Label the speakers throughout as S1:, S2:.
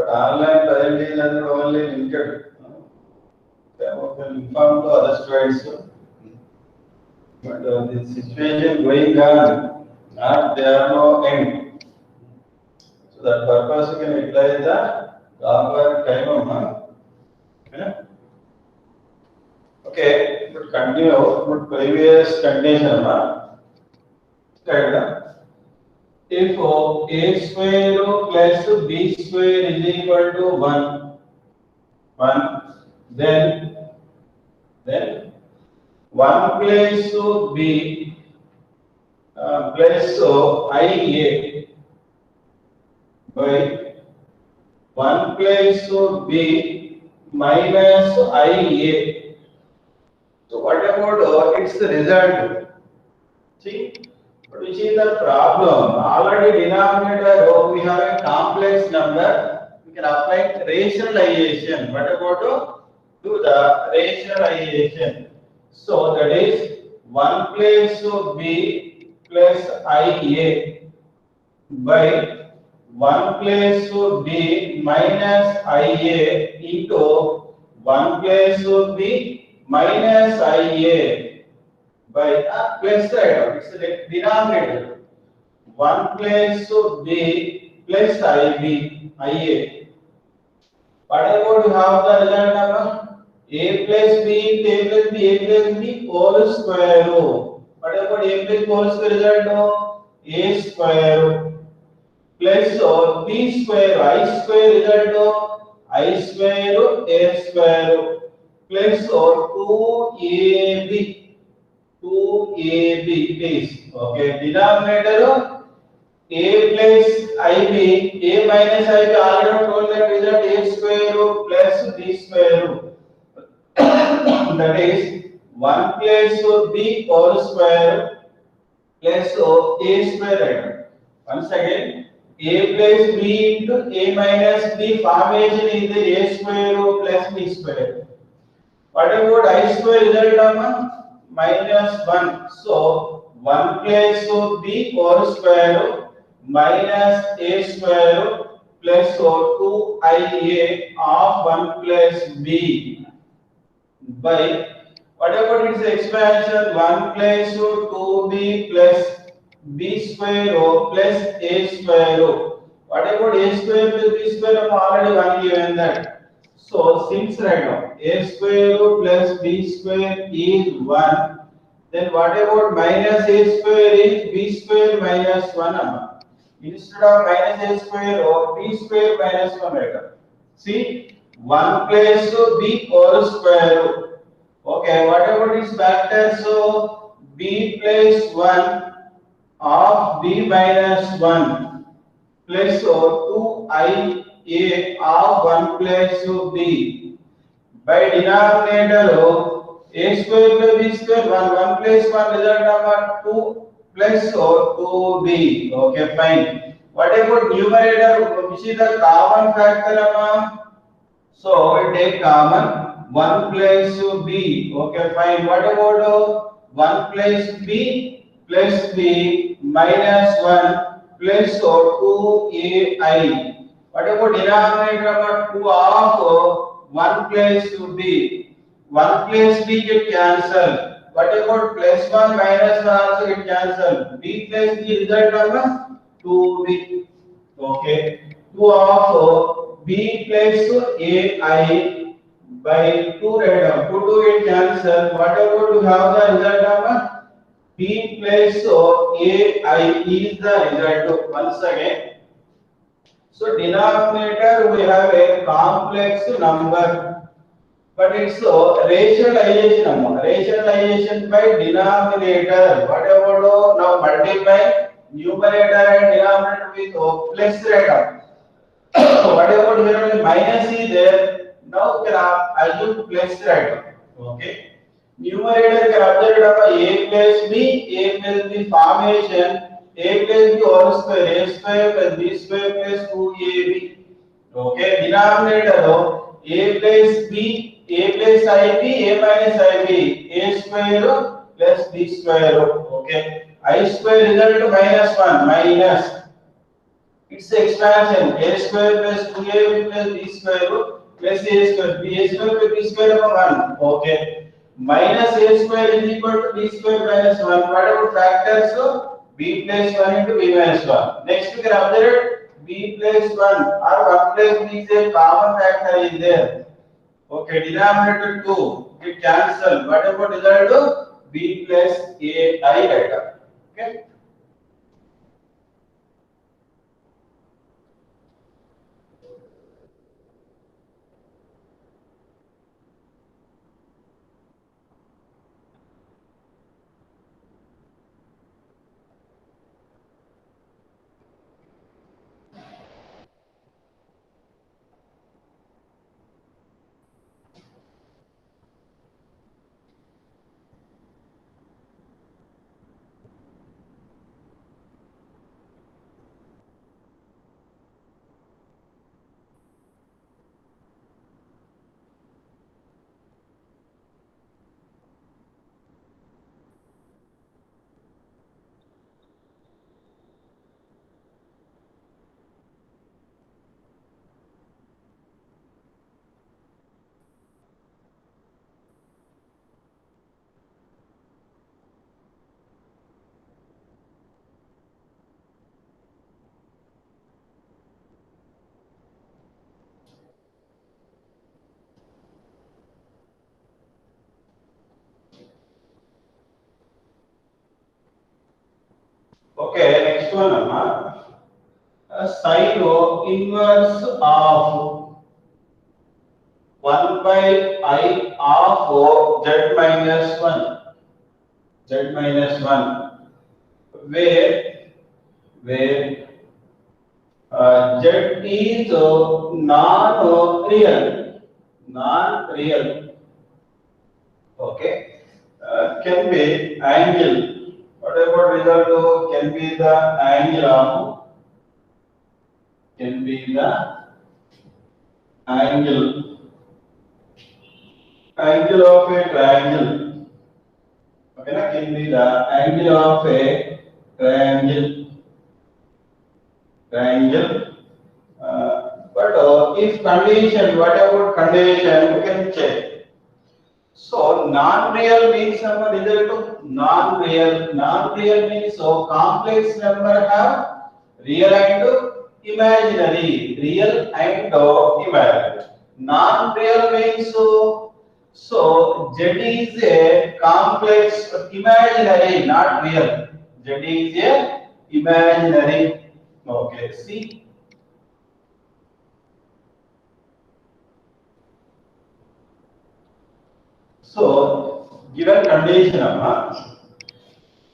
S1: But online presently is only limited. Some of them inform to other students. But the situation going on, not there are no end. So that purpose you can utilize the proper time. Yeah? Okay, but continue with previous condition. Right? If a square plus b square is equal to 1, then 1 plus b plus ia by 1 plus b minus ia. So what about its result? See, but which is the problem? Already denominator we have a complex number. We can apply rationalization. What about do the rationalization? So that is 1 plus b plus ia by 1 plus b minus ia into 1 plus b minus ia by plus side. It's the denominator. 1 plus b plus ia. What about you have the result number? A plus b into a plus b whole square. What about a plus whole square result? A square plus b square I square result I square a square plus 2ab 2ab it is okay. Denominator a plus ib, a minus ib already told that result a square plus b square that is 1 plus b whole square plus a square. Once again, a plus b into a minus b formation is the a square plus b square. What about I square result of minus 1? So 1 plus b whole square minus a square plus 2ia of 1 plus b by what about its expansion 1 plus 2b plus b square plus a square. What about a square plus b square? I already one given that. So since right now a square plus b square is 1, then what about minus a square is b square minus 1? Instead of minus a square or b square minus 1 right? See 1 plus b whole square. Okay, what about its factor? So b plus 1 of b minus 1 plus 2ia of 1 plus b by denominator a square plus b square 1 plus 1 result number 2 plus 2b. Okay, fine. What about numerator? Which is the common factor? So we take common 1 plus b. Okay, fine. What about 1 plus b minus 1 plus 2ai. What about denominator number 2 of 1 plus b? 1 plus b get cancelled. What about plus 1 minus 1 also get cancelled? B plus b result number 2b. Okay. 2 of b plus ai by 2 right. 2 get cancelled. What about you have the result number? B plus ai is the result. Once again. So denominator we have a complex number, but it's rationalization number. Rationalization by denominator. What about now multiply numerator and denominator with plus right? What about here only minus is there? Now we can assume plus right? Okay. Numerator can observe a plus b formation. A plus b whole square, a square plus b square plus 2ab. Okay, denominator a plus b, a plus ib, a minus ib, a square plus b square. Okay, I square result minus 1 minus It's expansion. A square plus 2ab plus b square plus a square. B a square plus b square upon 1. Okay. Minus a square is equal to b square minus 1. What about factors? So b plus 1 into b minus 1. Next we can observe b plus 1 or 1 plus b is a common factor is there. Okay, denominator 2. It cancel. What about result? B plus a I item. Okay. Okay, next one, Amma. Sine inverse of 1 by I of z minus 1. Z minus 1. Where z is non-real. Non-real. Okay. Can be angle. What about result? Can be the angle of can be the angle of a triangle. Okay, na? Can be the angle of a triangle. But if condition, what about condition? You can check. So non-real means some result of non-real. Non-real means so complex number have real and imaginary. Real and imaginary. Non-real means so Z is a complex imaginary, not real. Z is a imaginary. Okay, see. So given condition,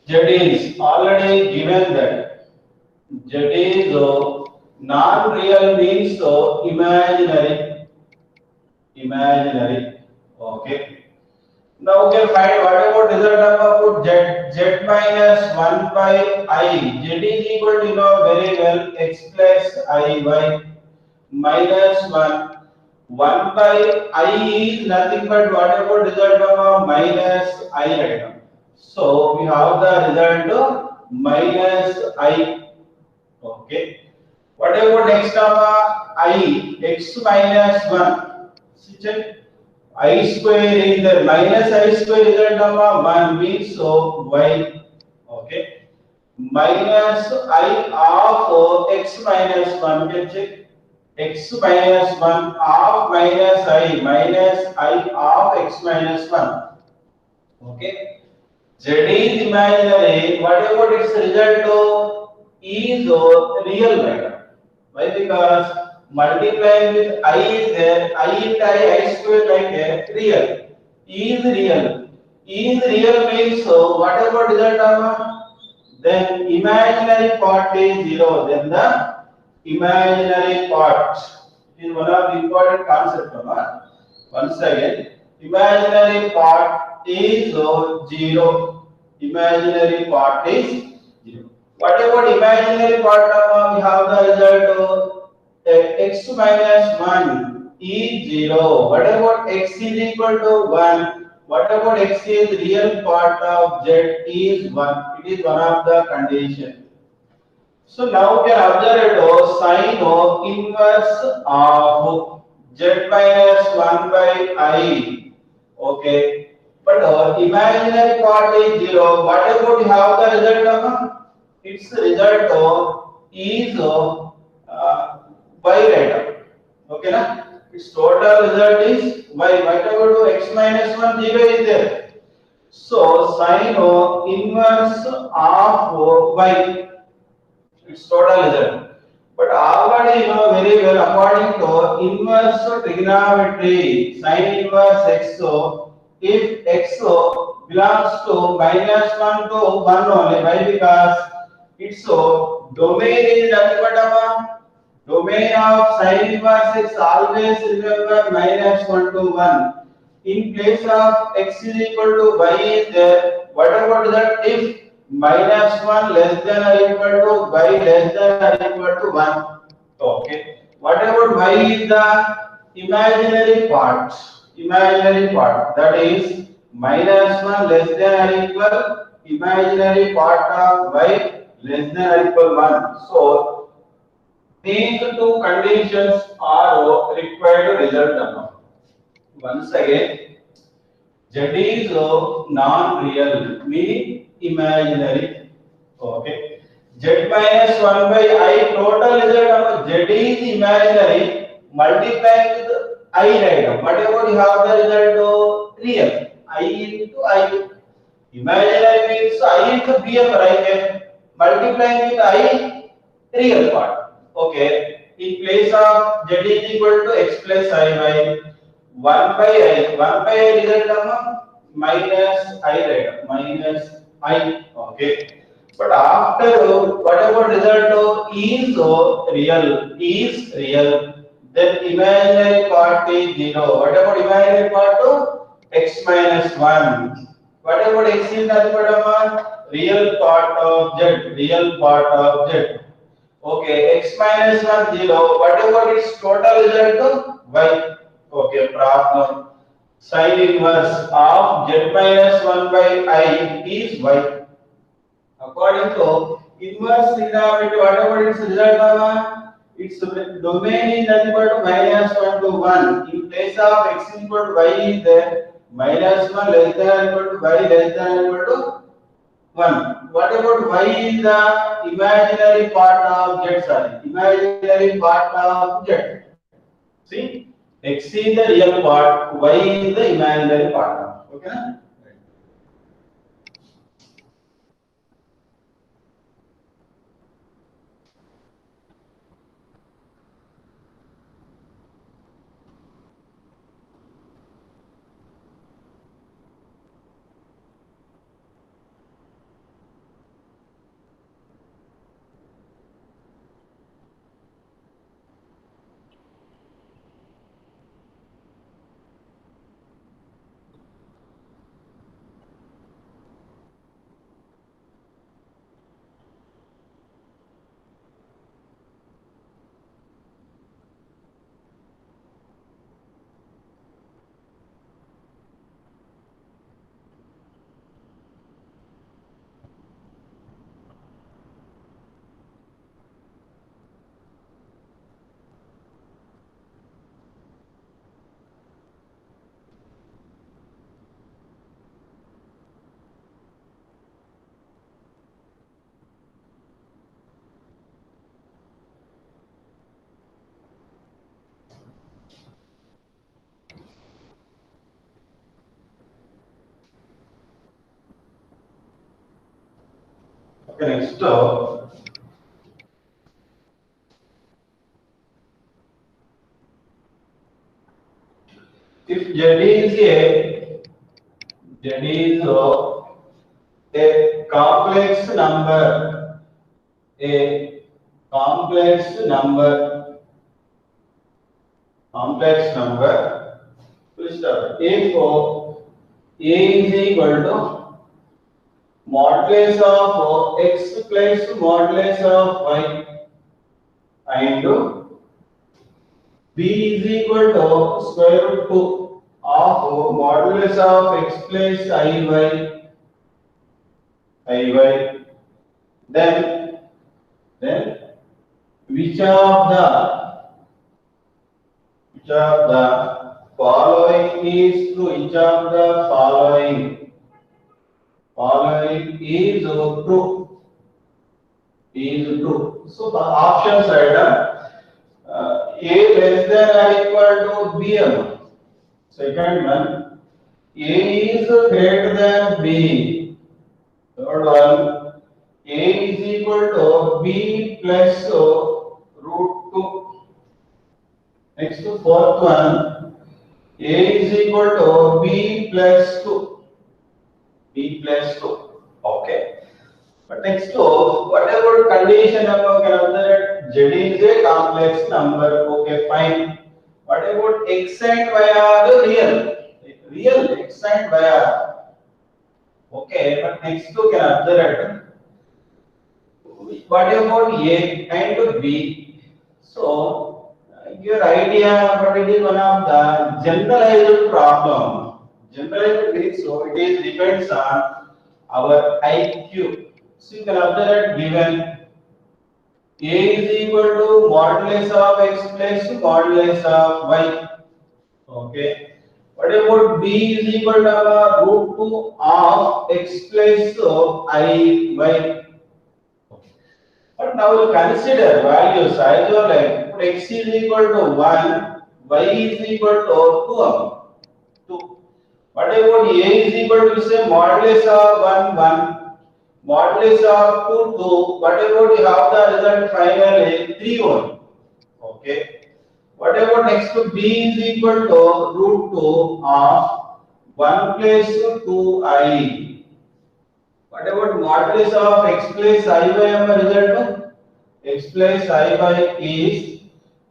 S1: Z is already given that Z is non-real means so imaginary. Imaginary. Okay. Now we can find what about result of z minus 1 by I. Z is equal to very well x plus I y minus 1. 1 by I is nothing but what about result of minus I item. So we have the result minus I. Okay. What about next term I x minus 1? See check. I square is the minus I square result of 1 means so y. Okay. Minus I of x minus 1 can check. X minus 1 of minus I of x minus 1. Okay. Z is imaginary. What about its result? Is real matter. Why? Because multiplying with I is there. I into I square like a real. Is real. Is real means so. What about result? Then imaginary part is 0. Then the imaginary part is one of the important concepts. Once again, imaginary part is 0. Imaginary part is 0. What about imaginary part? We have the result x minus 1 is 0. What about x is equal to 1? What about x is real part of z is 1? It is one of the condition. So now we can observe sine of inverse of z minus 1 by I. Okay. But imaginary part is 0. What about you have the result of its result is y right. Okay na? Its total result is y. What about x minus 1 0 is there. So sine inverse of y, its total result. But already you know very well according to inverse trigonometry, sine inverse x. So if x belongs to minus 1 to 1 only, why? Because its domain is nothing but a domain of sine inverse x. Always remember minus 1 to 1. In place of x is equal to y is there. What about that if minus 1 less than or equal to y less than or equal to 1? Okay. What about y is the imaginary part? Imaginary part, that is minus 1 less than or equal imaginary part of y less than or equal 1. So these two conditions are required to result number. Once again, Z is non-real, meaning imaginary. Okay. Z minus 1 by I, total result of Z is imaginary, multiplied with I right. Whatever you have the result real. I into I. Imaginary means I into BF right. Multiplying with I, real part. Okay. In place of Z is equal to x plus I by 1 by I. 1 by I result of minus I right. Minus I. Okay. But after whatever result is real, then imaginary part is 0. What about imaginary part x minus 1? What about x is nothing but a real part of z, real part of z. Okay, x minus 1 0. Whatever its total result y. Okay, problem. Sine inverse of z minus 1 by I is y. According to inverse trigonometry, whatever its result of its domain is nothing but minus 1 to 1. In place of x is equal to y is there, minus 1 less than or equal to y less than or equal to 1. What about y is the imaginary part of z? Sorry, imaginary part of z. See, x is the real part, y is the imaginary part. Okay, na? Okay, next. If Z is a complex number, a complex number, complex number. If A is equal to modulus of x plus modulus of y, and b is equal to square root 2 of modulus of x plus iy, then Then which of the following is true? Which of the following is true? Is true. So the options are A less than or equal to B. Second one, A is greater than B. Third one, A is equal to B plus root 2. Next, fourth one, A is equal to B plus 2. B plus 2. Okay. But next, what about condition number? Can observe Z is a complex number. Okay, fine. What about X and Y are the real? Real X and Y are. Okay, but next to can observe what about A and B? So, your idea, but it is one of the generalized problem. Generalized means so it is depends on our IQ. So you can observe given A is equal to modulus of X plus modulus of Y. Okay. What about B is equal to root 2 of X plus I Y? But now you consider values as well, like put X is equal to 1, Y is equal to 2. What about A is equal to say modulus of 1, 1, modulus of 2, 2. What about you have the result finally 3, 1. Okay. What about next to B is equal to root 2 of 1 plus 2I. What about modulus of X plus I by result? X plus I by is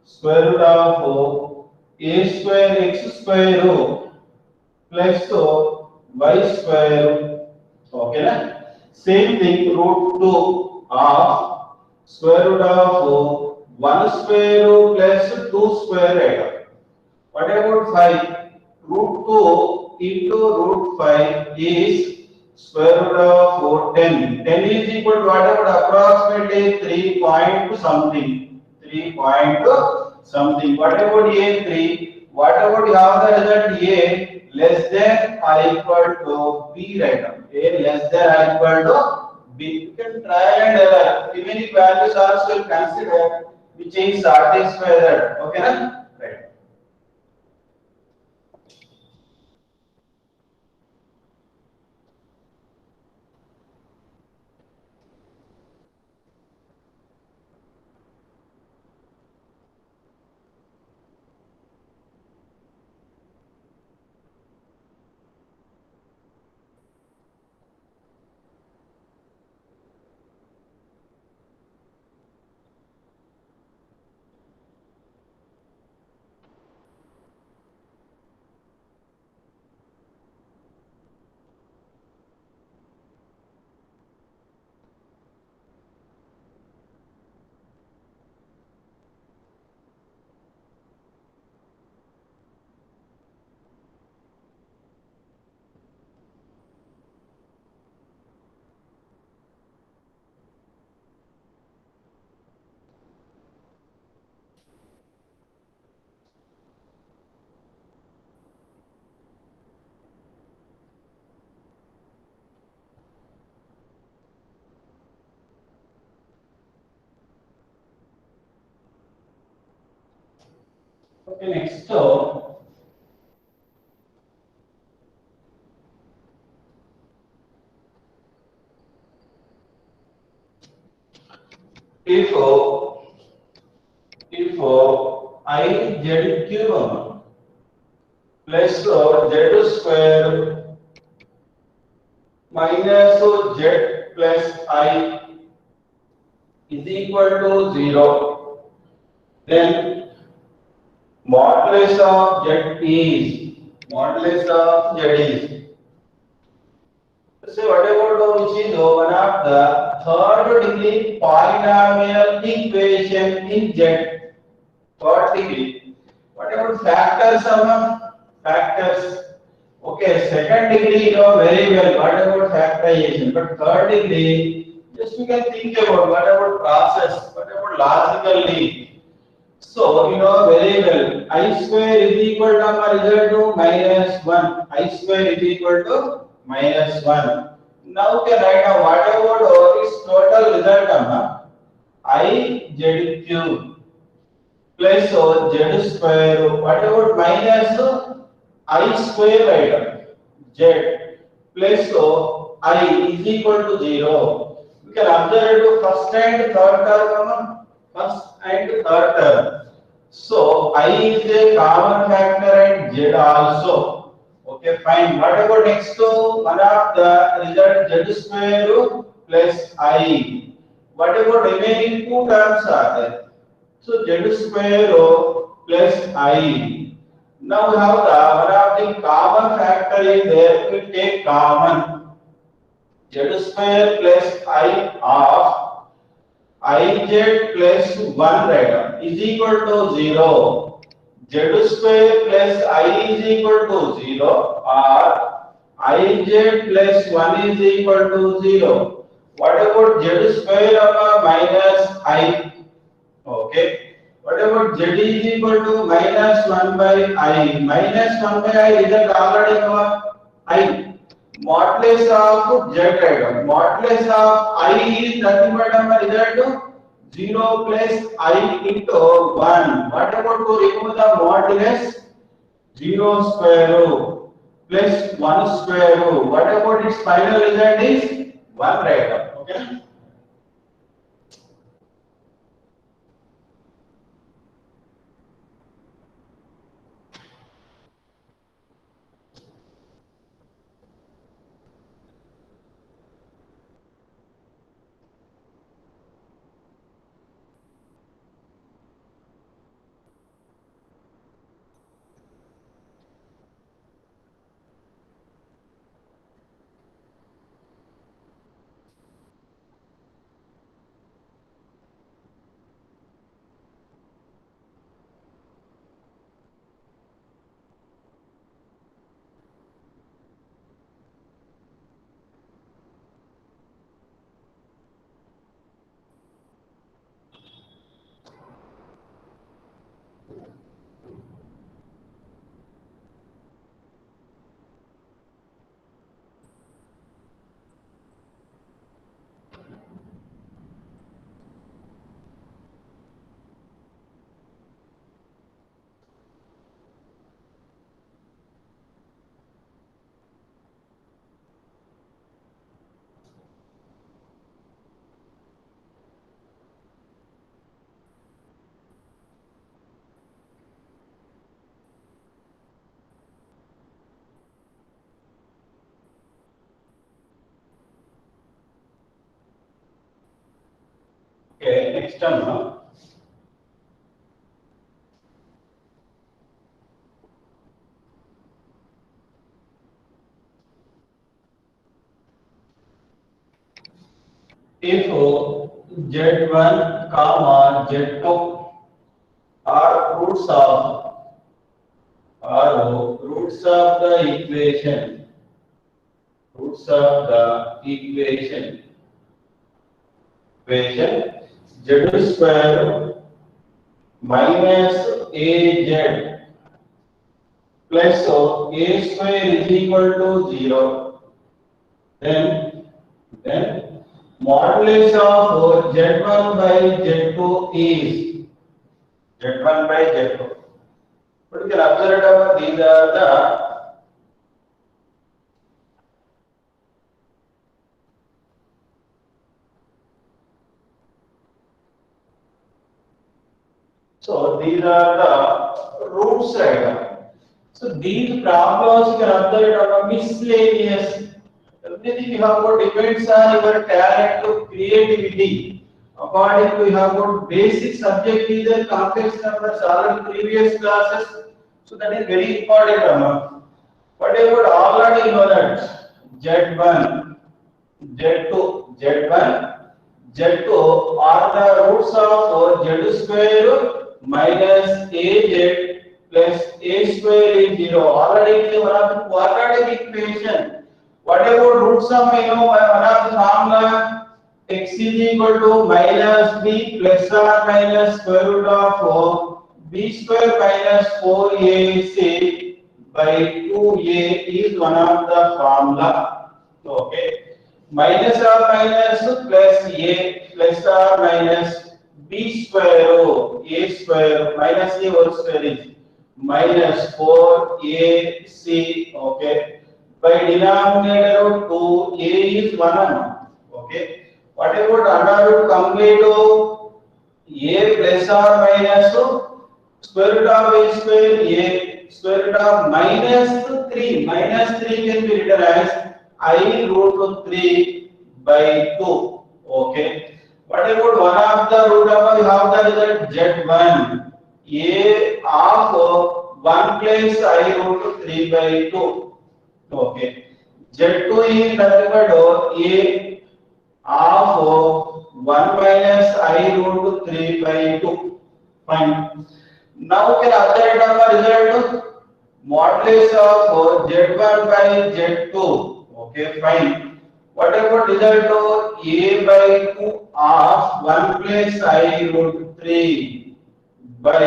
S1: square root of a square x square plus y square. Okay, na? Same thing, root 2 of square root of 1 square plus 2 square. What about 5? Root 2 into root 5 is square root of 10. 10 is equal to what about approximately 3 point something. 3 point something. What about A 3? What about you have the result A less than or equal to B, right? A less than or equal to B. You can try and error. Remaining values also consider which is satisfied. Okay, na? Right. Okay, next. If I z cube plus z square minus z plus I is equal to 0, then modulus of z is. So what about which is one of the third degree polynomial equation in Z? Third degree. What about factor sum of factors? Okay, second degree you know very well. What about factorization? But third degree Just you can think about what about process, what about logically. So you know very well, I square is equal to result to minus 1. I square is equal to minus 1. Now can write down what about its total result I z cube plus z square. What about minus I square right? Z plus I is equal to 0. We can observe to first and third term. First and third term. So I is a common factor and z also. Okay, fine. What about next to one of the result z square plus I? What about remaining two terms are there? So z square plus I. Now we have the one of the common factor is there. We take common z square plus I of ij plus 1 right is equal to 0. Z square plus I is equal to 0 or ij plus 1 is equal to 0. What about z square of minus I? Okay. What about z is equal to minus 1 by I? Minus 1 by I is that already I. Modulus of z right. Modulus of I is nothing but result to 0 plus I into 1. What about to remove the modulus? 0 square root plus 1 square root. What about its final result is 1 right. Okay. Okay, next term. If z1 comma z2 are roots of the equation, z square minus az plus a square is equal to 0, then modulus of z1 by z2 is z1 by z2. But you can observe that these are the so these are the roots right. So these problems you can observe are miscellaneous. Everything you have got depends on your talent to creativity. According to you have got basic subject is the complex numbers already previous classes. So that is very important. Whatever already you know that Z1, Z2, Z1, Z2 are the roots of Z square minus AZ plus A square is 0. Already it is one of the quadratic equation. Whatever roots of one of the formula x is equal to minus b plus or minus square root of b square minus 4ac by 2a is one of the formula. Okay. Minus or minus plus a plus or minus b square a square minus a whole square is minus 4ac. Okay. By denominator 2 a is 1. Okay. What about under root complete a plus or minus square root of a square a square root of minus 3. Minus 3 can be written as I root 3 by 2. Okay. What about one of the root of we have the result z1 a of 1 plus I root 3 by 2. Okay. z2 is nothing but a of 1 minus I root 3 by 2. Fine. Now we can observe our result modulus of z1 by z2. Okay, fine. What about result a by 2 of 1 plus I root 3 by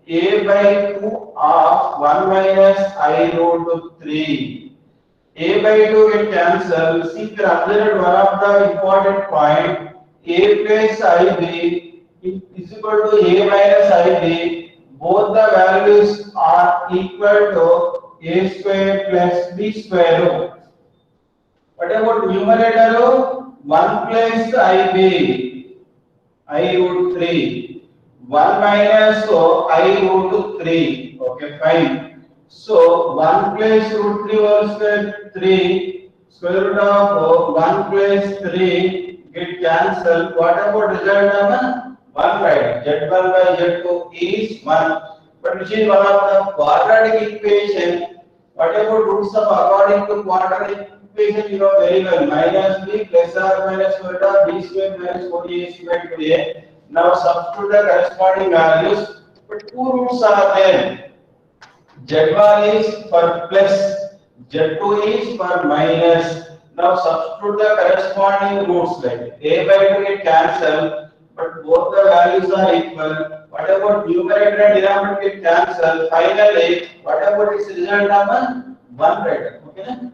S1: a by 2 of 1 minus I root 3. A by 2 get cancelled. See, we observed one of the important point. A plus IB is equal to A minus IB. Both the values are equal to A square plus B square. What about numerator? 1 plus IB, I root 3. 1 minus I root 3. Okay, fine. So 1 plus root 3 whole square 3 square root of 1 plus 3 get cancelled. What about result number? 1 right. Z1 by Z2 is 1. But which is one of the quadratic equation. What about roots of according to quadratic equation? You know very well. Minus b plus or minus square root of b square minus 4ac by 2a. Now substitute the corresponding values. But two roots are there. Z1 is for plus, Z2 is for minus. Now substitute the corresponding roots like a by 2 get cancelled, but both the values are equal. What about numerator and denominator get cancelled? Finally, what about its result number? 1 right. Okay.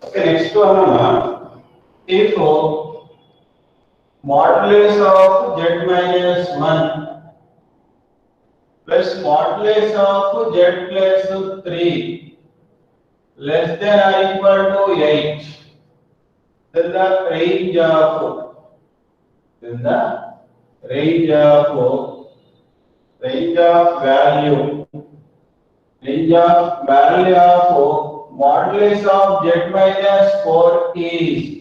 S1: Okay, next one, if modulus of z minus 1 plus modulus of z plus 3 less than or equal to 8, then the range of range of value of modulus of z minus 4 is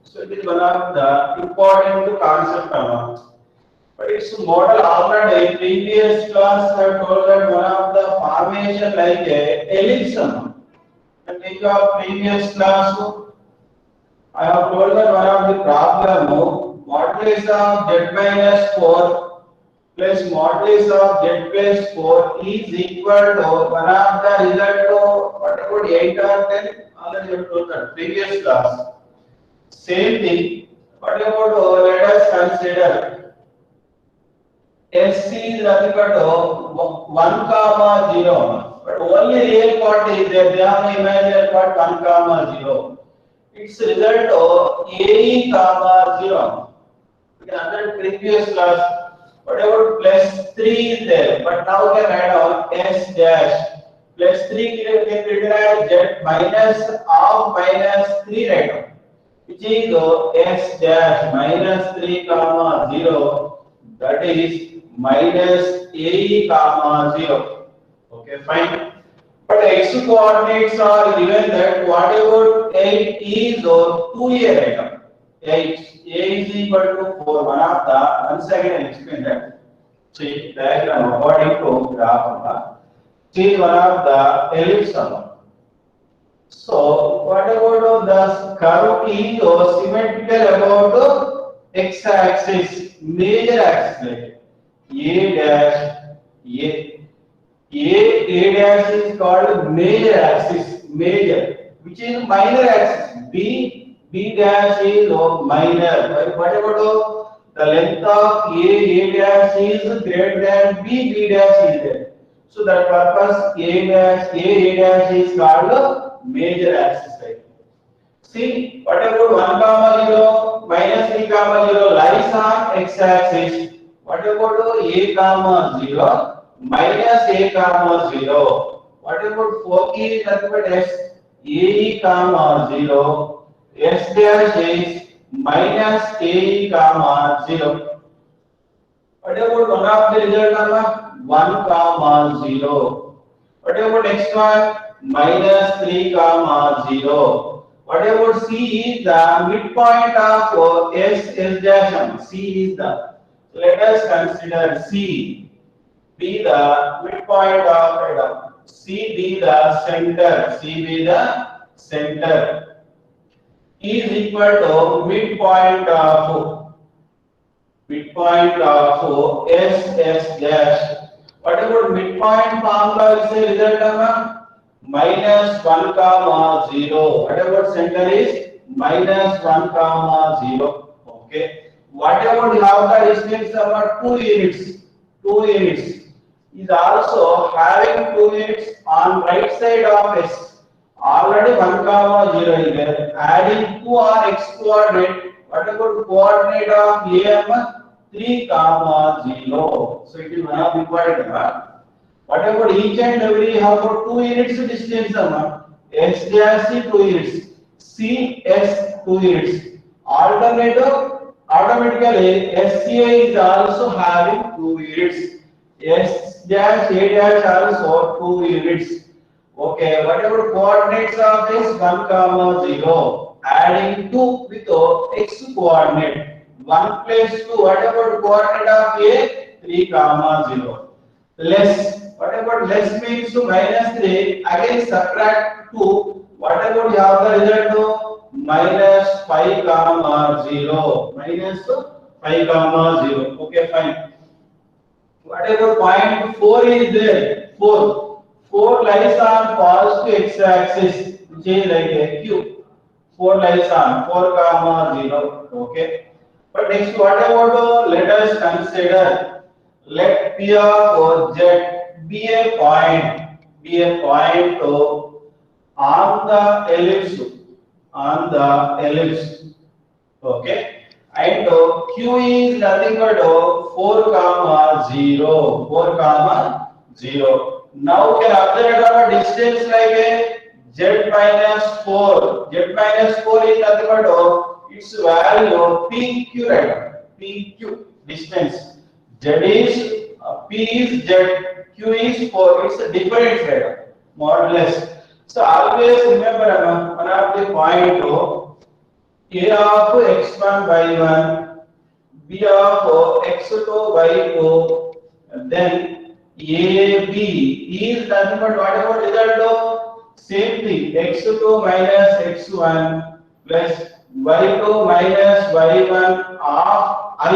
S1: so it is one of the important concept. But its model already previous class I told that one of the formation like a ellipse. And take your previous class, I have told that one of the problem modulus of z minus 4 plus modulus of z plus 4 is equal to one of the result to what about 8 or 10? Already you told that previous class. Same thing. What about let us consider S is nothing but 1 comma 0. But only real part is there. They have imaginary part 1 comma 0. Its result A comma 0. We can under previous class. Whatever plus 3 is there, but now we can write down S dash plus 3 can be written as Z minus of minus 3 right now, which is S dash minus 3 comma 0, that is minus A comma 0. Okay, fine. But x coordinates are given that whatever 8 is or 2a right now. 8 a is equal to 4. One of the once again I explain that. See diagram according to graph. See one of the ellipse. So what about the curve is or symmetrical about the x-axis, major axis like a dash a. A dash is called major axis, major, which is minor axis. B dash is minor. What about the length of A dash is greater than B dash is there. So that purpose A dash is called major axis, right? See, what about 1 comma 0 minus 3 comma 0 lies on x axis. What about a comma 0 minus a comma 0? What about 4 is nothing but s a comma 0 s dash is minus a comma 0. What about one of the result comma 1 comma 0? What about next one minus 3 comma 0? What about C is the midpoint of S dash? C is the. Let us consider C be the midpoint of radar. C be the center. C be the center. E is equal to midpoint of S dash. What about midpoint formula? Is a result of minus 1 comma 0. What about center is minus 1 comma 0. Okay. What about you have the distance of 2 units? 2 units is also having 2 units on right side of S. Already 1 comma 0 is there. Adding 2 on x coordinate. What about coordinate of AM? 3 comma 0. So it is one of the important one. What about each and every? How about 2 units distance? S dash 2 units. C S 2 units. Automatically SCA is also having 2 units. S dash A dash also 2 units. Okay, what about coordinates of this 1 comma 0? Adding 2 with x coordinate. 1 plus 2. What about coordinate of A? 3 comma 0. Less. What about less means minus 3? Again subtract 2. What about you have the result? Minus 5 comma 0. Minus 5 comma 0. Okay, fine. Whatever point 4 is there, 4 lies on positive x-axis, which is like a cube. 4 lies on 4 comma 0. Okay. But next, what about let us consider, let P of Z be a point on the ellipse. Okay. And Q is nothing but 4 comma 0. 4 comma 0. Now we can observe our distance like a Z minus 4. Z minus 4 is nothing but its value PQ, right? PQ distance. Z is P is Z, Q is 4. It's a difference, right? More or less. So always remember one of the point A of x1 by 1, B of x2 by 2, then A, B is nothing but what about result of same thing, x2 minus x1 plus y2 minus y1 of I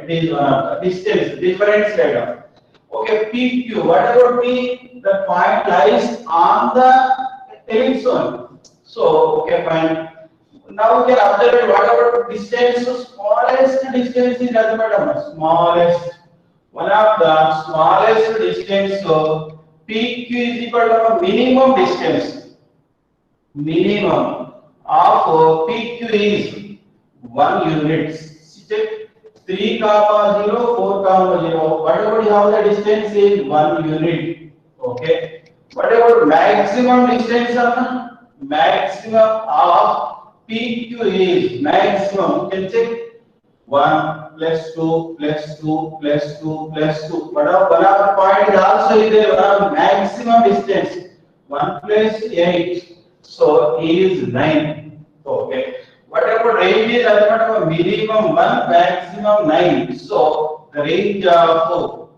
S1: radar. It is distance, difference radar. Okay, PQ. What about P? The point lies on the ellipse one. So, okay, fine. Now we can observe what about distance. So smallest distance is nothing but smallest. One of the smallest distance. So PQ is equal to minimum distance. Minimum of PQ is 1 unit. 3 comma 0, 4 comma 0. Whatever you have the distance is 1 unit. Okay. Whatever maximum distance of maximum of PQ is maximum. You can check 1 plus 2 plus 2 plus 2 plus 2. But one of the point is also there one of maximum distance. 1 plus 8. So is 9. Okay. Whatever range is that whatever minimum 1 maximum 9. So the range of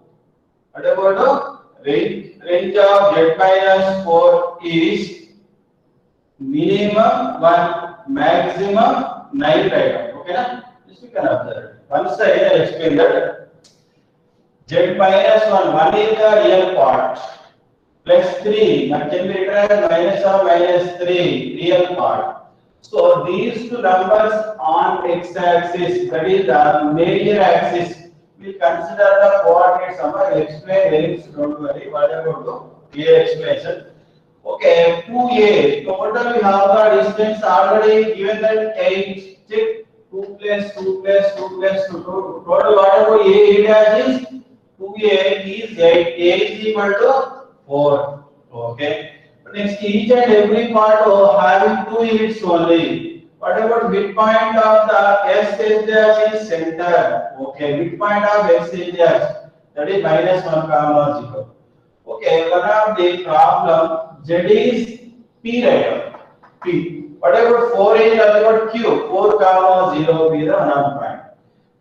S1: whatever the range of z minus 4 is minimum 1 maximum 9 right. Okay na? This we can observe. Once I explain that z minus 1 is the real part plus 3 can be written as minus or minus 3 real part. So these two numbers on x-axis, that is the major axis, we consider the coordinates. I will explain very soon. Don't worry. What I am going to clear explanation. Okay, 2a. Total we have the distance already given that 8. Check 2 plus 2 plus 2 plus 2. Total whatever a dash is 2a is 8. A is equal to 4. Okay. Next, each and every part of having 2 units only. Whatever midpoint of the S dash is center. Okay, midpoint of S dash, that is minus 1 comma 0. Okay, one of the problem Z is P right? P. Whatever 4 is whatever Q, 4 comma 0 be the one of point.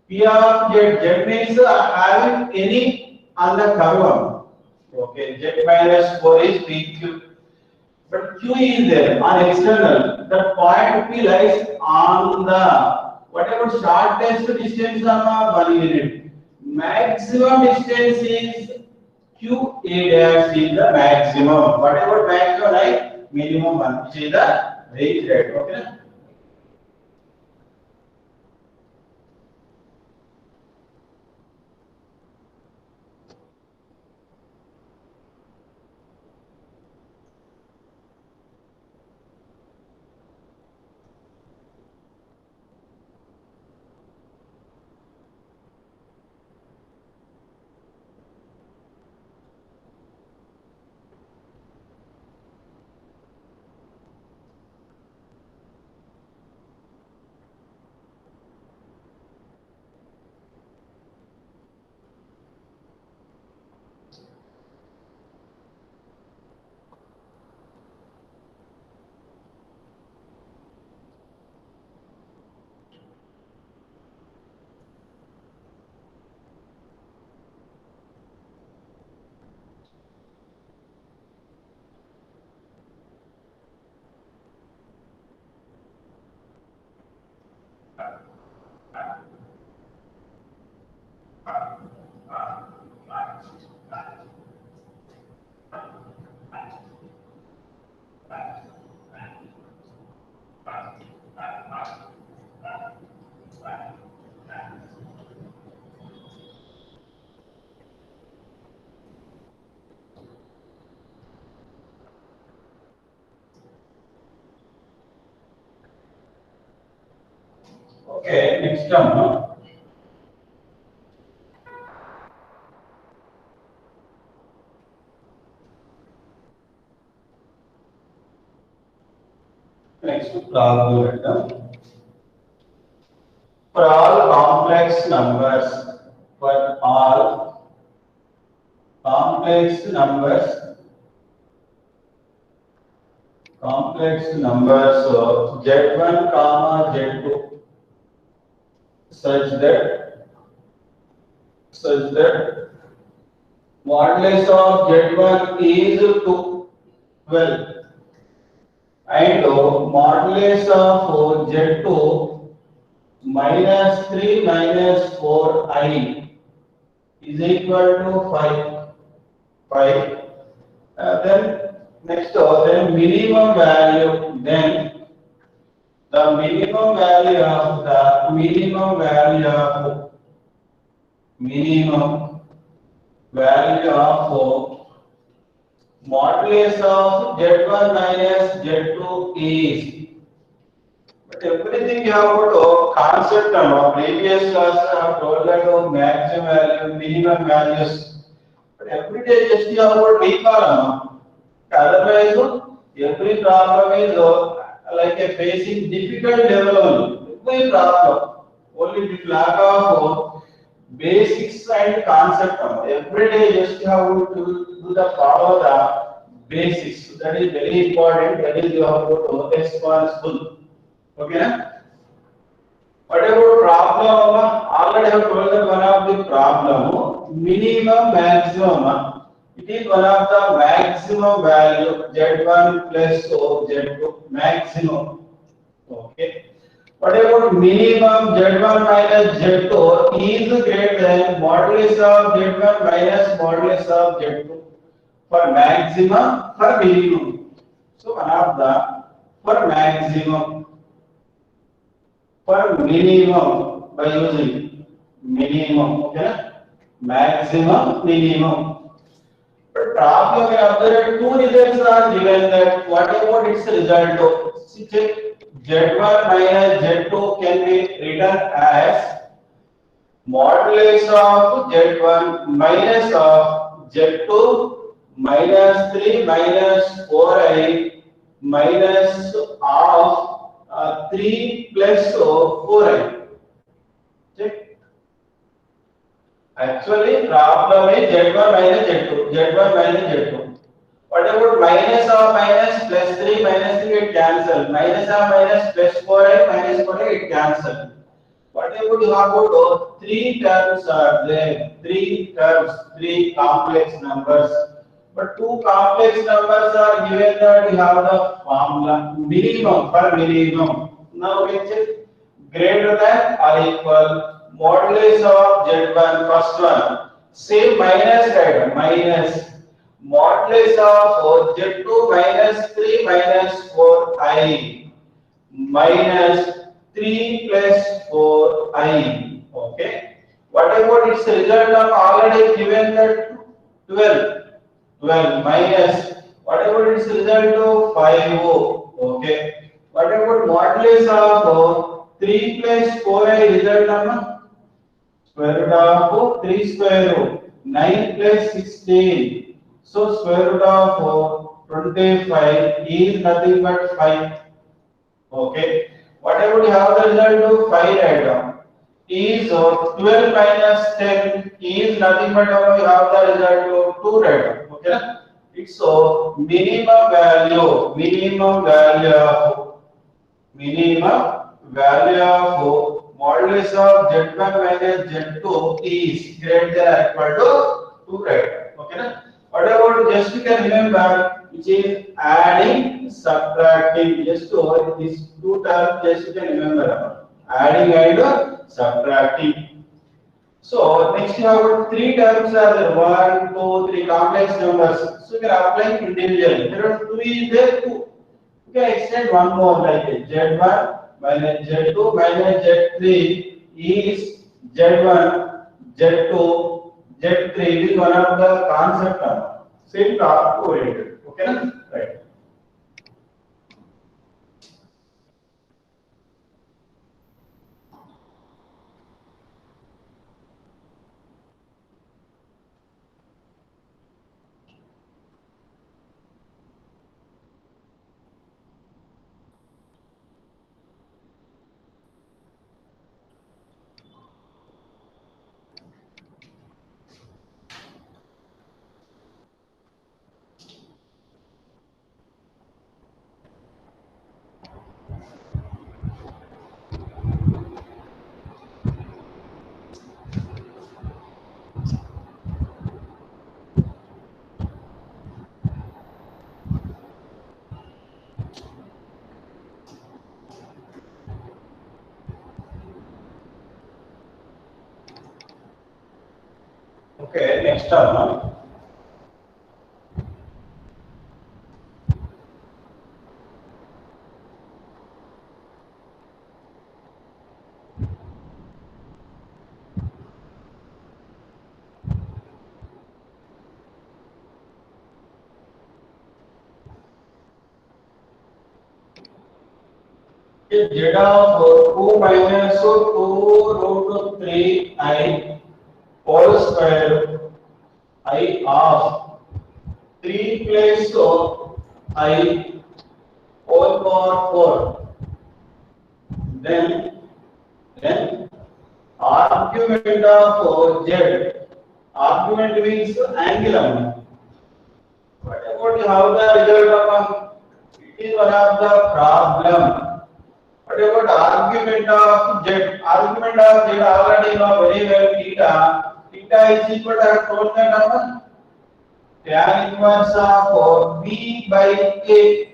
S1: P of Z, Z means having any on the curve. Okay, Z minus 4 is PQ. But Q is there on external. The point P lies on the whatever shortest distance of 1 unit. Maximum distance is Q A dash is the maximum. Whatever maximum like minimum 1 which is the range rate. Okay. Okay, next term. No? Next problem. For all complex numbers, for all complex numbers, so Z1 comma Z2 such that modulus of Z1 is 12 and modulus of Z2 minus 3 minus 4i is equal to 5. Then next, then minimum value, then the minimum value of modulus of Z1 minus Z2 is, but everything you have got a concept of previous class I have told that maximum value, minimum values. But every day just you have got recall. Otherwise, every problem is like a facing difficult level only. Every problem. Only with lack of basics and concept. Every day just you have to do the follow the basics. That is very important. That is you have to responsible. Okay. What about problem? Already have told that one of the problem minimum maximum. It is one of the maximum value Z1 plus O Z2 maximum. Okay. What about minimum Z1 minus Z2 is greater than modulus of Z1 minus modulus of Z2 for maximum for minimum. So one of the for maximum for minimum by using minimum, okay? Maximum, minimum. But problem we observe two results are given that what about its result of Z1 minus Z2 can be written as modulus of Z1 minus of Z2 minus 3 minus 4i minus of 3 plus 4i. Check. Actually, problem is Z1 minus Z2. Z1 minus Z2. What about minus of minus plus 3 minus 3 it cancel. Minus of minus plus 4i minus 4i it cancel. Whatever you have got three terms are there, three terms, three complex numbers. But two complex numbers are given that you have the formula minimum for minimum. Now we check greater than or equal modulus of Z1 first one. Same minus right minus modulus of Z2 minus 3 minus 4i minus 3 plus 4i. Okay. What about its result of already given that 12? 12 minus. What about its result of 5o? Okay. What about modulus of 3 plus 4i result of square root of 3 square root 9 plus 16. So square root of 25 is nothing but 5. Okay. Whatever you have the result of 5 right now is 12 minus 10 is nothing but you have the result of 2 right now. Okay. It's so minimum value of modulus of Z1 minus Z2 is greater than or equal to 2 right. Okay. What about just you can remember which is adding, subtracting. Just to these two terms just you can remember adding and subtracting. So next you have three terms are there 1, 2, 3 complex numbers. So you can apply individually. There are two is there two. You can extend one more like Z1 minus Z2 minus Z3 is Z1, Z2, Z3. This is one of the concept of same top oriented. Okay, na? Right. Okay, next term. z of 2 minus 2 root 3 I whole square I of 3 plus I whole power 4. Then argument of z. Argument means angle. What about how the result of it is one of the problem. What about argument of z? Argument of z already know very well theta. Theta is equal to told that number tan inverse of b by a.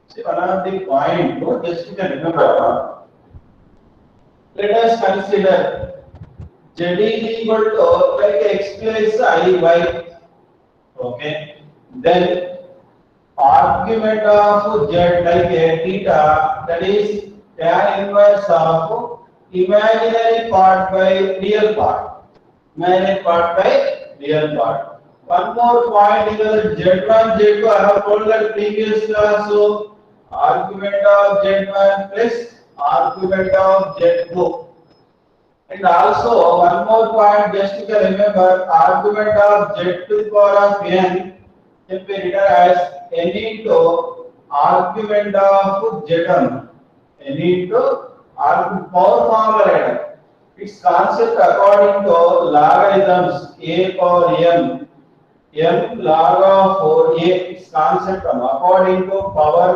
S1: See one of the point. Just you can remember. Let us consider z is equal to like x plus I y. Okay. Then argument of z like a theta, that is tan inverse of imaginary part by real part. Imaginary part by real part. One more point is z1, z2. I have told that previous class. So argument of z1 plus argument of z2. And also one more point, just you can remember, argument of z to the power of n can be written as n into argument of z1. N into argument power formula. Its concept according to logarithms a power m log of a. Its concept according to power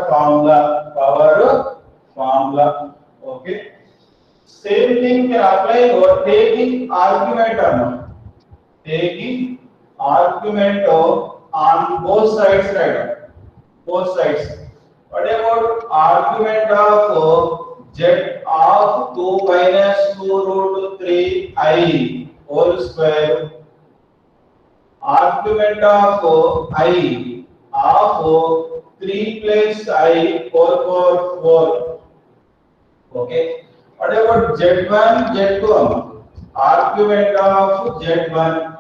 S1: formula. Okay. Same thing can apply over taking argument on both sides, right? Both sides. What about argument of z of 2 minus 2 root 3 I whole square? Argument of I of 3 plus I whole power 4. Okay. What about z1, z2? Argument of z1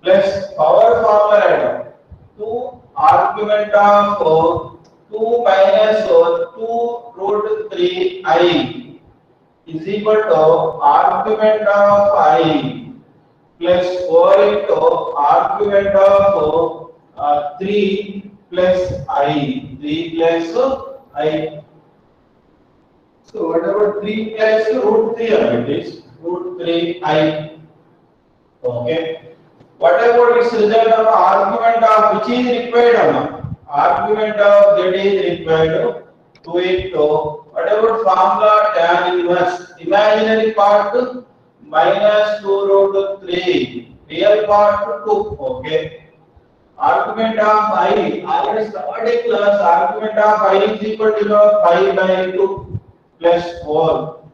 S1: plus power formula. 2 argument of 2 minus 2 root 3 I is equal to argument of I plus 4 into argument of 3 plus I. 3 plus I. So what about 3 plus root 3? It is root 3I. Okay. What about its result of argument of which is required? Argument of z is required to it. What about formula tan inverse? Imaginary part minus 2 root 3. Real part 2. Okay. Argument of I. Already started class. Argument of I is equal to 5 by 2 plus 4.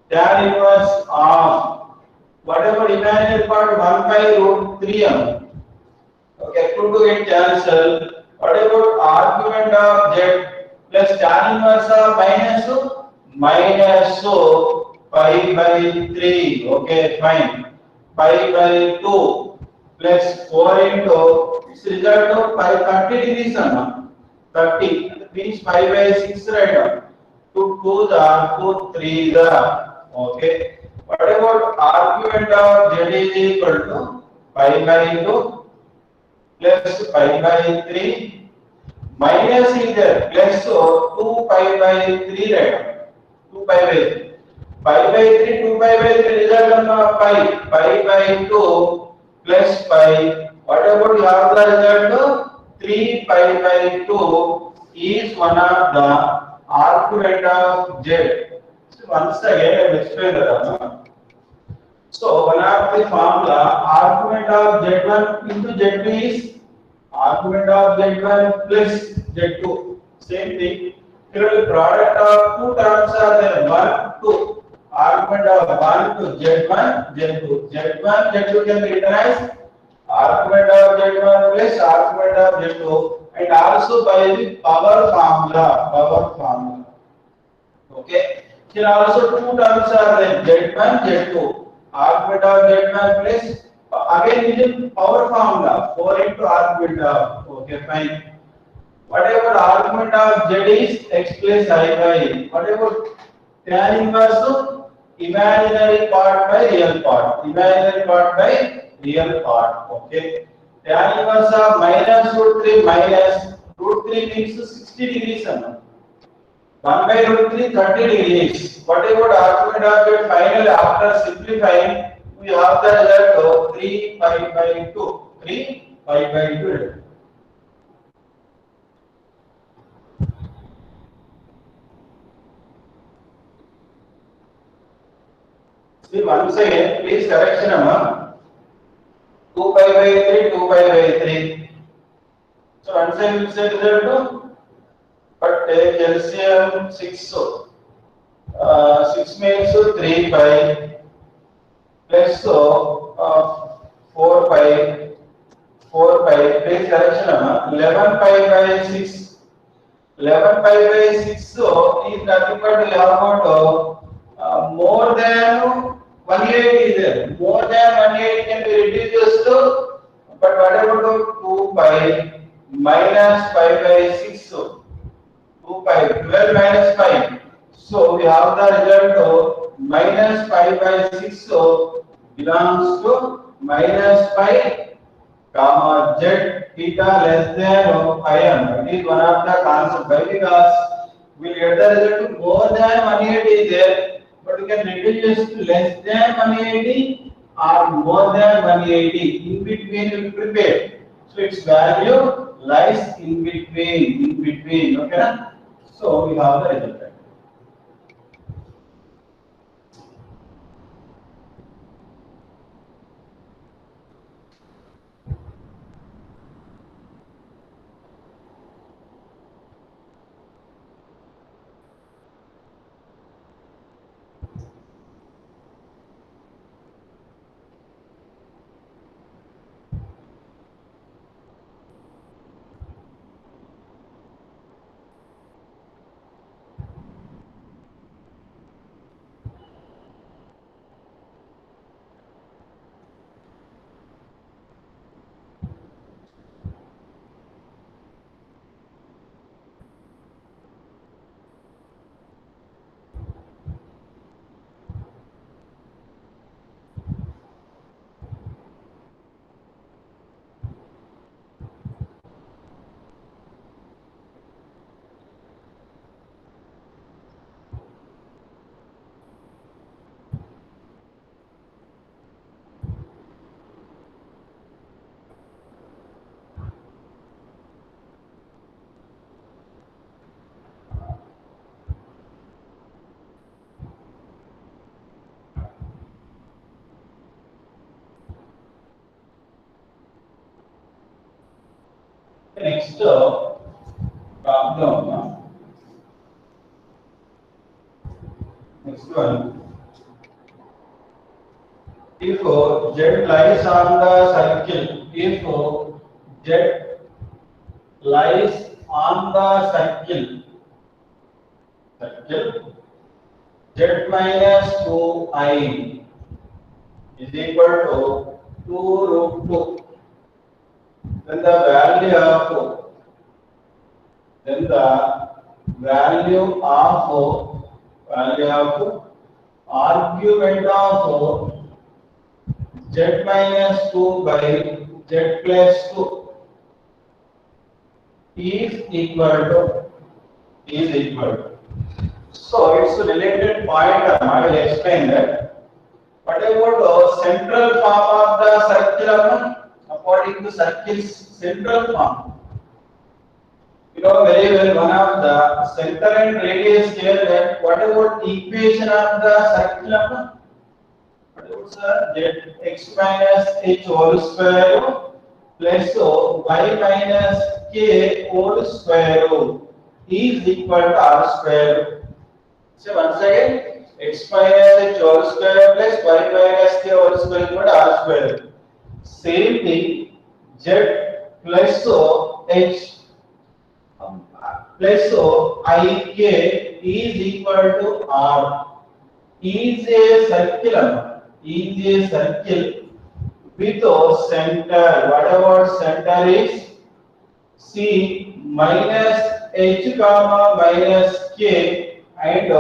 S1: Tan inverse of whatever imaginary part 1 by root 3. Okay, 2 to get cancelled. What about argument of z plus tan inverse of minus 5 by 3. Okay, fine. 5 by 2 plus 4 into its result of 30 degrees. 30 means 5 by 6, right? 2 2s are 2 3s are. Okay. What about argument of z is equal to 5 by 2 plus 5 by 3 minus is there plus 2 5 by 3, right? 2 5 by 3. 5 by 3, 2 5 by 3 result of 5. 5 by 2 plus 5. What about you have the result? 3 5 by 2 is one of the argument of z. So once again I will explain that. So one of the formula argument of z1 into z2 is argument of z1 plus z2. Same thing. Here the product of two terms are there. 1 2. Argument of 1 to z1 z2. Z1 z2 can be written as argument of z1 plus argument of z2, and also by the power formula. Okay. Here also two terms are there. Z1 z2. Argument of z1 plus again using power formula 4 into argument of. Okay, fine. Whatever argument of z is x plus I by. Whatever tan inverse imaginary part by real part. Imaginary part by real part. Okay. Tan inverse of minus root 3 minus root 3 means 60 degrees. 1 by root 3 30 degrees. Whatever argument of it final after simplifying, we have the result of 3 pi by 2. 3 pi by 2. See once again, please correction amma. 2 pi by 3, 2 pi by 3. So once I will say result, but take LCM 6. 6 means 3 pi plus 4 pi. 4 pi, please correction amma. 11 pi by 6. 11 pi by 6 is nothing but we have got more than 180 is there. More than 180 can be reduced to, but what about 2 pi minus pi by 6? 2 pi, 12 minus 5. So we have the result of minus pi by 6 belongs to minus pi comma z theta less than pi m. It is one of the concept. Why? Because we get the result to more than 180 is there, but we can reduce to less than 180 or more than 180. In between we prepare. So its value lies in between. In between. Okay. So we have the result. Next problem. Next one. If z lies on the circle, if z lies on the circle, z minus 2I is equal to 2 root 2. Then the value of argument of z minus 2 by z plus 2 is equal to. So it's a related point. I will explain that. What about the central form of the circle? According to circle's central form, you know very well one of the center and radius here. That what about equation of the circle? What about z x minus h whole square plus y minus k whole square is equal to r square. So once again, x minus h whole square plus y minus k whole square is equal to r square. Same thing, z plus h plus ik is equal to r. Is a circle with center. Whatever center is, C minus h comma minus k and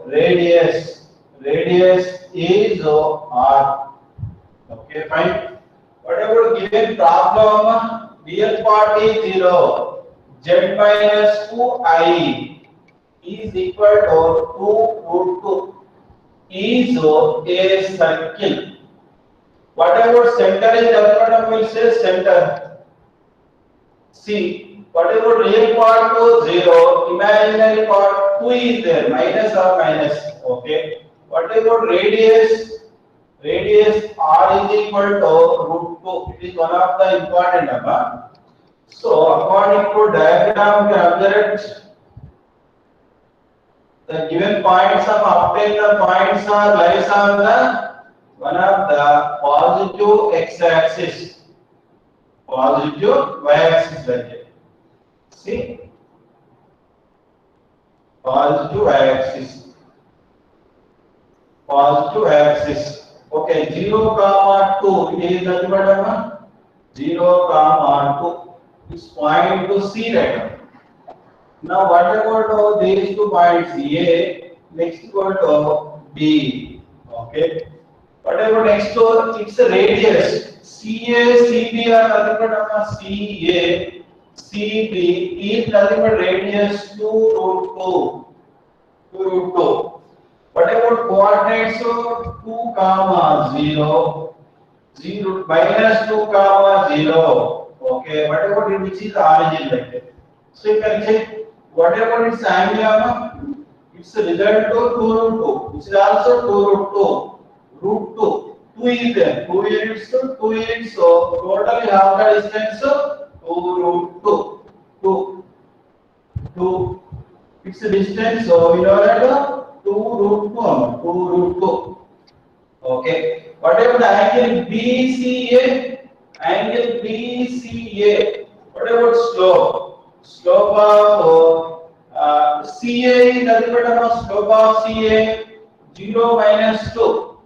S1: radius. Radius is r. Okay, fine. Whatever given problem, real part is 0. Z minus 2i is equal to 2 root 2 is a circle. Whatever center is there, will say center. See, whatever real part to 0, imaginary part 2 is there, minus or minus. Okay. Whatever radius r is equal to root 2. It is one of the important number. So, according to diagram, we observe the given points of obtain the points are lies on the one of the positive x-axis, positive y-axis like that. See, positive y-axis, positive axis. Okay, 0 comma 2. It is nothing but 0 comma 2. It's point to C right. Now what about these 2 points A? Next go to B. Okay. Whatever next to its radius CA, CB are nothing but CA, CB is nothing but radius 2 root 2. What about coordinates? 2 comma 0, 0 minus 2 comma 0. Okay. What about it, which is origin like that? So you can check what about its angle? It's a result to 2 root 2, which is also 2 root 2. Root 2. 2 is there. 2 units, so 2 units. So total you have the distance 2 root 2. 2. It's a distance. So we know that 2 root 2. Okay. Whatever the angle BCA? Angle BCA. What about slope? Slope of CA is nothing but slope of CA 0 minus 2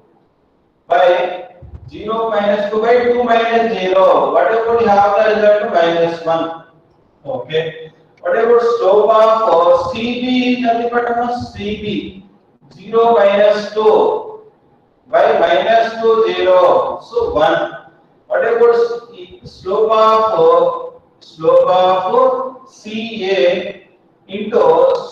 S1: by 0 minus 2 by 2 minus 0. Whatever you have the result minus 1. Okay. Whatever slope of CB is nothing but CB 0 minus 2 by minus 2 0. So 1. Whatever slope of CA into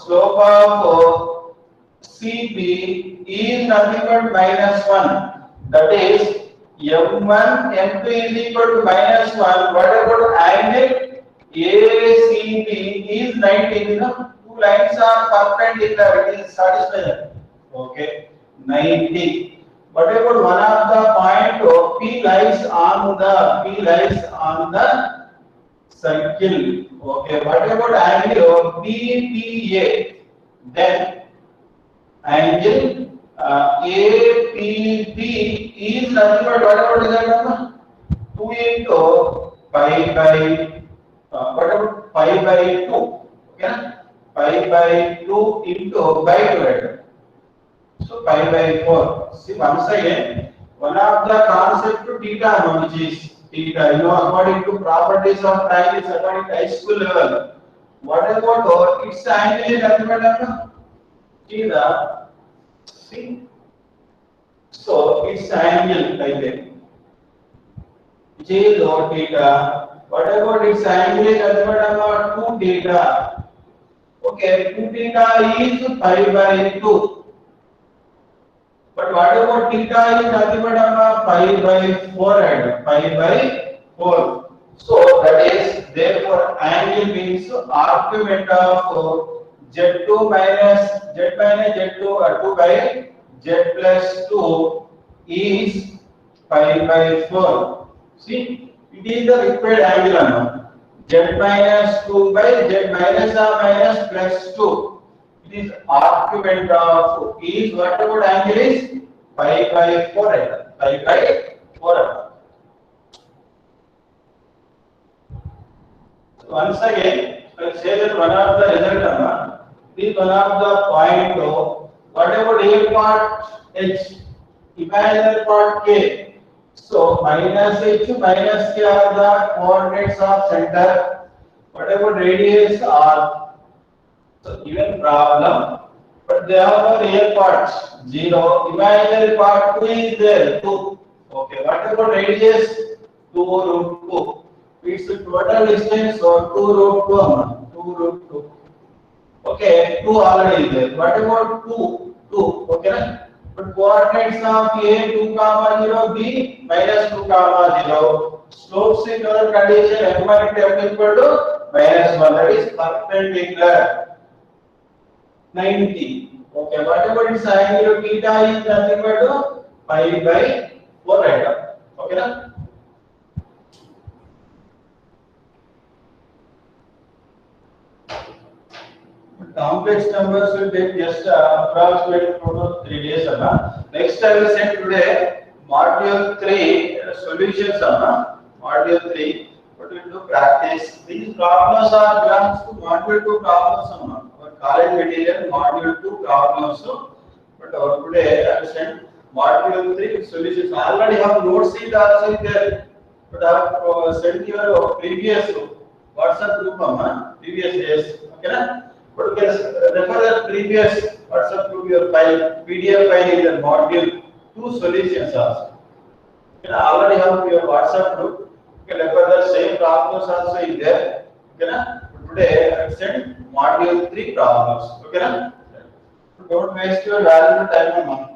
S1: slope of CB is nothing but minus 1. That is M1, M2 is equal to minus 1. What about angle ACB is 90. You know, two lines are perpendicular. It is satisfied. Okay, 90. What about one of the point P lies on the circle? Okay, what about angle BPA? Then angle APB is nothing but what about that? 2 into pi by what about pi by 2? Okay, pi by 2 into by 2. So pi by 4. See, once again, one of the concept to theta, which is theta. You know, according to properties of triangles, according to high school level. What about its angle is nothing but theta. See, so its angle like that. Which is theta. What about its angle is nothing but 2 theta. Okay, 2 theta is pi by 2. But what about theta is nothing but pi by 4 and pi by 4. So that is therefore angle means argument of Z2 minus Z2 2 by Z plus 2 is pi by 4. See, it is the required angle now. Z minus 2 by Z minus or minus plus 2. It is argument of is what about angle is pi by 4. Pi by 4. So once again, let's say that one of the result is one of the point what about A part H, imaginary part K. So minus H minus K are the coordinates of center. What about radius r? So given problem, but they have no real parts. 0. Imaginary part 2 is there. 2. Okay. What about radius? 2 root 2. It's the total distance or 2 root 2. 2 root 2. Okay. 2 already is there. What about 2? 2. Okay. But coordinates of A 2 comma 0, B minus 2 comma 0. Slopes in other condition m and f equal to minus 1. That is perpendicular. 90. Okay, whatever its angle theta is nothing but pi by 4 right now. Okay, na? Complex numbers will take just approximately 2 to 3 days. Next, I will send today module 3 solutions. Module 3. What we will do practice. These problems are belongs to module 2 problems. Our college material module 2 problems. But today I will send module 3 solutions. I already have notes sheet also there. But I have sent your previous WhatsApp group, previous days. Okay, na? But you can refer the previous WhatsApp group, your file, PDF file in the module 2 solutions also. You can already have your WhatsApp group. You can refer the same problems also in there. Okay, na? Today I will send module 3 problems. Okay, na? Don't waste your valuable time.